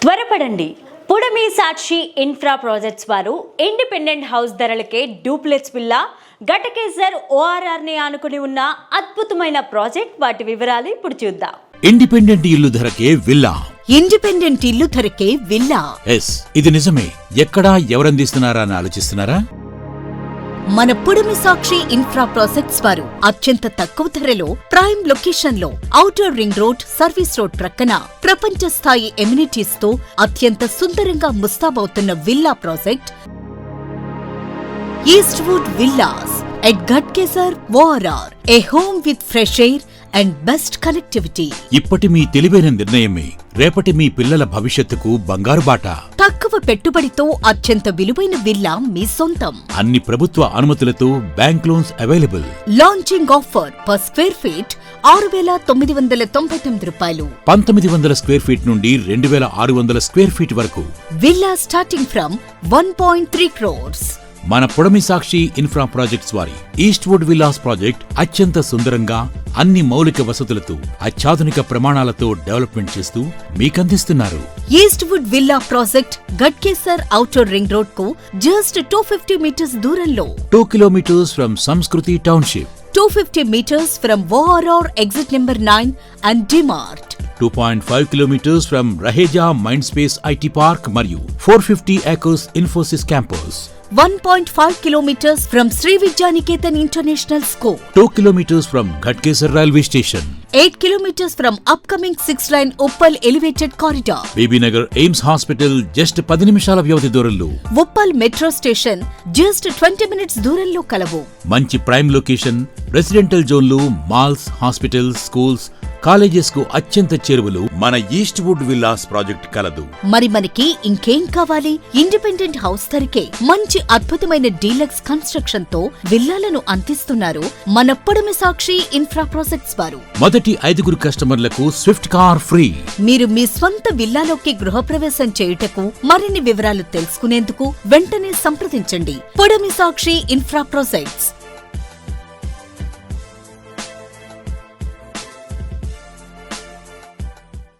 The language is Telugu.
త్వరపడండి. పుడమి సాక్షి ఇన్ఫ్రా ప్రాజెక్ట్స్ వారు ఇండిపెండెంట్ హౌస్ ధరలకే డూప్లెక్స్ విల్లా ఘటకేసర్ ORR ని ఆనుకుని ఉన్న అద్భుతమైన ప్రాజెక్ట్. వాటి వివరాలు ఇప్పుడు చూద్దాం. ఇండిపెండెంట్ ఇల్లు ధరకే విల్లా. ఇండిపెండెంట్ ఇల్లు ధరకే విల్లా. ఇది నిజమే. ఎక్కడా ఎవరందిస్తున్నారా అని ఆలోచిస్తున్నారా? మన పుడమి సాక్షి ఇన్ఫ్రా ప్రాజెక్ట్స్ వారు అత్యంత తక్కువ ధరలో ప్రైమ్ లొకేషన్ లో outer ring road, service road ప్రక్కన ప్రపంచ స్థాయి ఎమ్యూనిటీస్ తో అత్యంత సుందరంగా ముస్తాబవుతున్న villa project Eastwood villas at Ghatkesar ORR. A home with fresh air and best connectivity. ఇప్పటి మీ తెలివైన నిర్ణయమే రేపటి మీ పిల్లల భవిష్యత్తుకు బంగారు బాట. తక్కువ పెట్టుబడితో అత్యంత విలువైన విల్లా మీ సొంతం. అన్ని ప్రభుత్వ అనుమతులతో bank loans available. Launching offer per square feet ₹6,999. 1900 square feet నుండి 2600 స్క్వేర్ ఫీట్ వరకు. Villa starting from 1.3 crores. మన పుడమి సాక్షి ఇన్ఫ్రా ప్రాజెక్ట్స్ వారి ఈస్ట్వుడ్ విల్లాస్ ప్రాజెక్ట్ అత్యంత సుందరంగా అన్ని మౌలిక వసతులతో అత్యాధునిక ప్రమాణాలతో డెవలప్మెంట్ చేస్తూ మీకందిస్తున్నారు. Eastwood villa project Ghatkesar outer ring road కు జస్ట్ 250 మీటర్స్ దూరంలో. 2 kilometers from Sanskriti township. 250 meters from ORR exit number 9 and DMart. 2.5 kilometers from Raheja Mindspace IT Park మరియు 450 acres Infosys campus. 1.5 kilometers from Sri Vidyaniketan International School. 2 kilometers from Ghatkesar Railway Station. 8 kilometers from upcoming 6-lane Uppal elevated corridor. Bibinagar AIIMS hospital just 10 నిమిషాల వ్యవధి దూరంలో. Uppal metro station just 20 minutes దూరంలో కలవు. మంచి ప్రైమ్ లొకేషన్, రెసిడెంటల్ జోన్లు, మాల్స్, హాస్పిటల్స్, స్కూల్స్, కాలేజెస్ కు అత్యంత చేరువలు మన ఈస్ట్వుడ్ విల్లాస్ ప్రాజెక్ట్ కలదు. మరి మనకి ఇంకేం కావాలి? ఇండిపెండెంట్ హౌస్ ధరకే మంచి అద్భుతమైన డీలక్స్ కన్స్ట్రక్షన్ తో విల్లాలను అందిస్తున్నారు మన పుడమి సాక్షి ఇన్ఫ్రా ప్రాజెక్ట్స్ వారు. మొదటి 5 కస్టమర్లకు స్విఫ్ట్ కార్ ఫ్రీ. మీరు మీ స్వంత విల్లాలోకి గృహప్రవేశం చేయుటకు మరిన్ని వివరాలు తెలుసుకునేందుకు వెంటనే సంప్రదించండి. పుడమి సాక్షి ఇన్ఫ్రా ప్రాజెక్ట్స్.